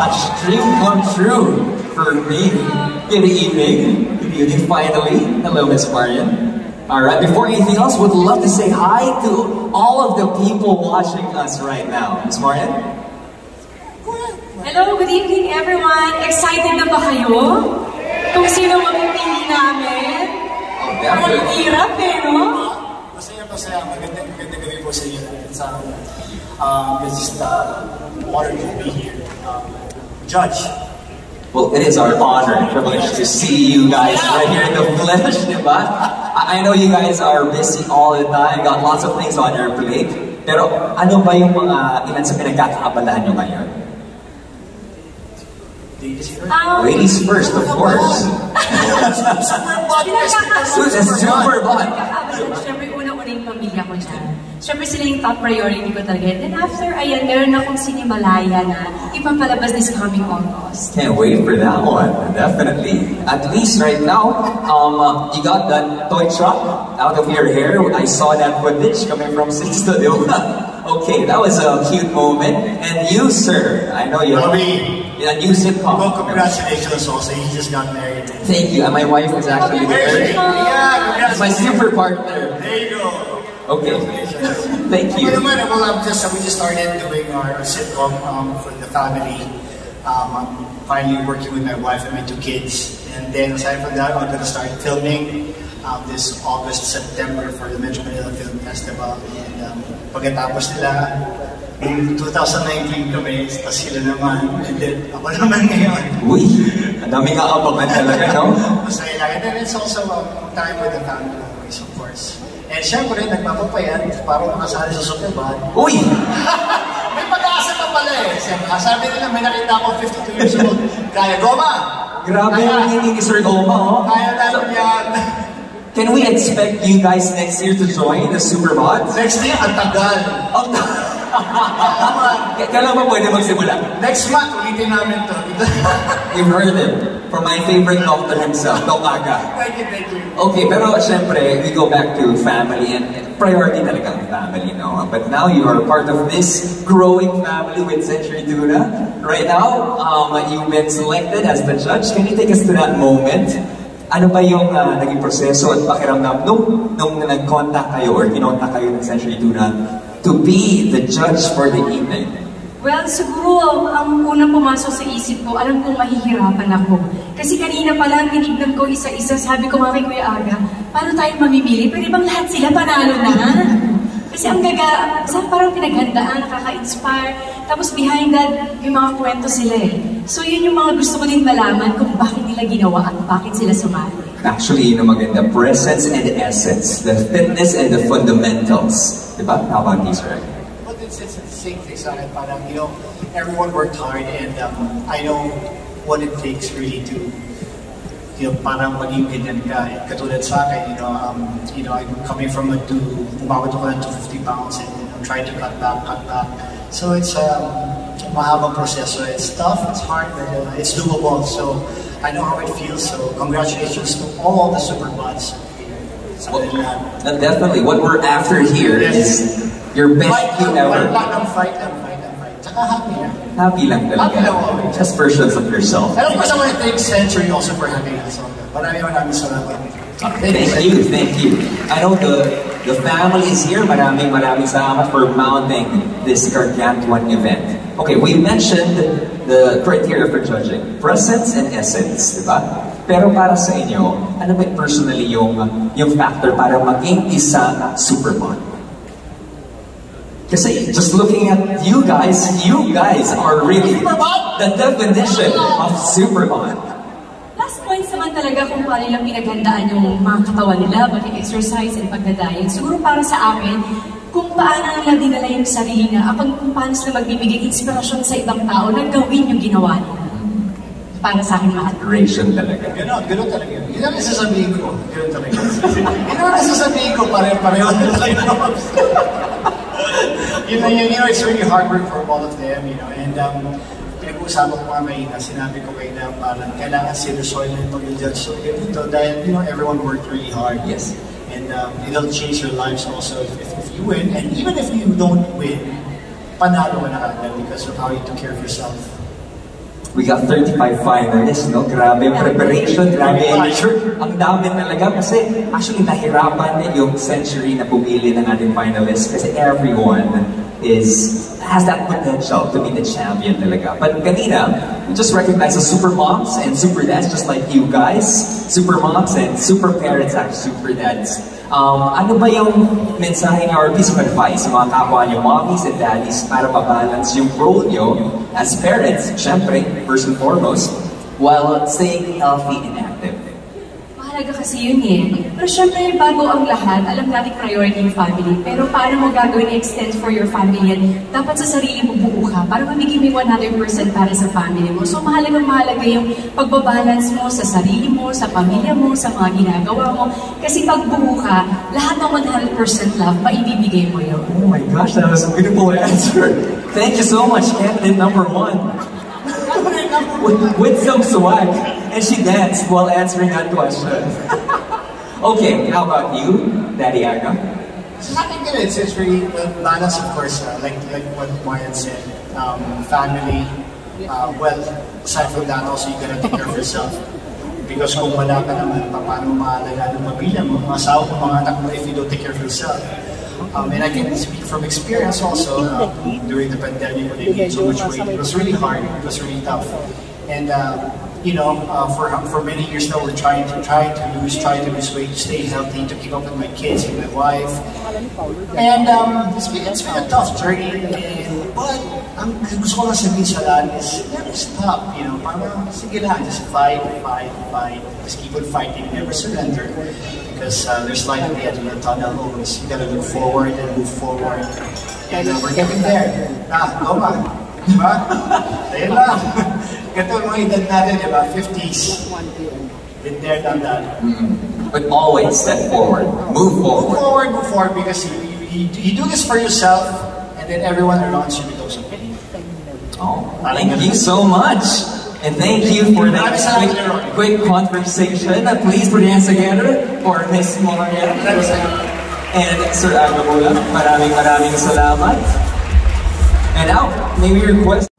gosh, dream come true for me. Good evening. Good evening, finally. Hello, Miss Marian. Alright, before anything else, would love to say hi to all of the people watching us right now. Miss Marian? Hello, good evening everyone. Excited na ba kayo? Kung sino mapipili namin? Ang hirap eh, no? Masaya. Magandang gabi po sa inyo. It's just honored to be here. Judge. Well, it is our honor and privilege to see you guys right here in the flesh, diba? I know you guys are busy all the time, got lots of things on your plate. Pero ano ba yung mga ilan sa pinagkakaabalahan nyo ngayon? Ladies first, of course. Super bond. Siyempre, una-una yung pamilya ko dyan. Siyempre, sila yung top priority ko talaga. Then after, ayan, meron akong sinimalaya na ipapalabas this coming August. Can't wait for that one, definitely. At least right now, you got that toy truck out of your hair. I saw that footage coming from Sixto, di ba? Okay, that was a cute moment. And you, sir, I know you have a new sitcom. Well, congratulations also, he just got married. Thank you, and my wife is actually there. Yeah, my super partner. There you go. Okay, thank you. Well, we just started doing our sitcom for the family. I'm finally working with my wife and my 2 kids. And then aside from that, I'm going to start filming this August, September for the Metro Manila Film Festival. And pagkatapos nila, 2019 kami, tapos sila naman, and then ako naman ngayon. Uy, ang daming aabangan talaga, no? Masaya lang. And then it's also time with the family always, of course. And syempre, nagpapapayat para makasali sa Superbad. Uy! May pag-asa pa pala eh. Sabi nila, may nakita ako 52 years old. Kaya, Goma! Grabe yung hindi ni Sir Goma, oh. Kaya namin yan. Can we expect you guys next year to join the Superbad? Next year, ang tagal. Kailan ba pwede magsimula? Next month, ulitin namin to. You've heard him. From my favorite doctor himself, Doc Aga. Thank you. Okay, pero syempre, we go back to family and priority talaga ang family, no? But now you are part of this growing family with Century Tuna. Right now, you've been selected as the judge. Can you take us to that moment? Ano ba yung naging proseso at pakiramdam nung nag-contact kayo or kinontact kayo ng Century Tuna to be the judge for the evening? Well, siguro, ang unang pumasok sa isip ko, alam kong mahihirapan ako. Kasi kanina pa lang, tinignan ko isa-isa, sabi ko nga kay Kuya Aga, paano tayo mamimili? Pwede bang lahat sila panalo na? Kasi ang parang pinaghandaan, nakaka-inspire. Tapos behind that, yung mga kwento sila eh. So yun yung mga gusto ko din malaman kung bakit nila ginawa at bakit sila sumali. Actually, yun ang maganda, presence and essence, the fitness and the fundamentals. Diba? How about these, right? It's the same thing sa akin. Parang, everyone worked hard and I know what it takes really to, parang maging ganyan ka. Katulad sa akin, I'm coming from umabot ako ng 250 pounds and I'm trying to cut back. So it's mahabang proseso. It's tough, it's hard, but it's doable. So I know how it feels. So congratulations to all the Superbuds. Well, definitely. What we're after here is your best you ever. Fight. Tsaka happy lang. Happy lang talaga. Just versions of yourself. And of course, I want to thank Century also for having us on that. Maraming salamat. Thank you. I know the family is here. Maraming salamat for mounting this gargantuan event. Okay, we mentioned the criteria for judging. Presence and essence, di ba? Pero para sa inyo, ano ba personally yung factor para maging isang Superbond? Kasi just looking at you guys are really the definition of Superbond. Last points naman talaga kung paano nilang pinaghandaan yung mga katawan nila, pag-exercise and pagdadiet. Siguro para sa akin, kung paano nila dinala yung sarili na, kung paano sila magbibigay inspirasyon sa ibang tao na gawin yung ginawa nila. Para sa akin, adoration talaga. Ganun talaga. Yun ang nasasabihin ko. Ganun talaga. Yun ang nasasabihin ko, pareho na tayo. It's really hard work for all of them, and pinag-uusapan ko ngayon na sinabi ko kayo na parang kailangan seryosoy na yung pag-judge. So ganito, dahil, everyone worked really hard. Yes. And it'll change your lives also if you win. And even if you don't win, panalo ka na kagad because of how you took care of yourself. We got 35 finalists, no? Grabe yung preparation, grabe yung effort. Ang dami talaga kasi actually nahirapan yung Century na pumili ng ating finalists kasi everyone has that potential to be the champion talaga. But kanina, we just recognize the super moms and super dads just like you guys. Super moms and super parents and super dads. Ano ba yung mensahe niyo or piece of advice sa mga kapwa niyo, mommies and daddies, para ma-balance yung role niyo as parents, syempre, first and foremost, while staying healthy and active? Mahalaga kasi yun eh. Pero syempre, bago ang lahat, alam natin priority yung family. Pero paano mo gagawin extend for your family yan? Dapat sa sarili mo buo ka para mabigay mo 100% para sa family mo. So mahalaga yung pagbabalance mo sa sarili mo, sa pamilya mo, sa mga ginagawa mo. Kasi pag buo ka, lahat ng 100% love, maibibigay mo yun. Oh my gosh, that was a beautiful answer. Thank you so much, candidate number 1. With some swag. And she danced while answering that question. Okay, how about you, Daddy Aga? I think it's really balance, of course, like what Marian said. Family, well, aside from that, also you gotta take care of yourself. Because kung wala ka naman, paano maalagaan ng pamilya mo, mga asawa mo, mga anak mo, if you don't take care of yourself. And I can speak from experience also, during the pandemic when I gained so much weight. It was really hard, it was really tough. And you know, for many years now, we're trying to lose weight, to stay healthy, to keep up with my kids and my wife. And it's been a tough journey. But ang gusto ko lang sabihin sa lahat is never stop. You know, parang sige lang, just fight, just keep on fighting, never surrender. Because there's light at the end of the tunnel always. You gotta look forward and move forward. And we're getting there. Go ba? Diba? Ayun lang. Ito mga edad natin, about 50s. Been there, done that. But always step forward. Move forward. Move forward because you do this for yourself and then everyone around you becomes okay. Oh, thank you so much. And thank you for that quick conversation. Please put your hands together for Miss Moria and Sir Agabula. Maraming salamat. And now, maybe your request.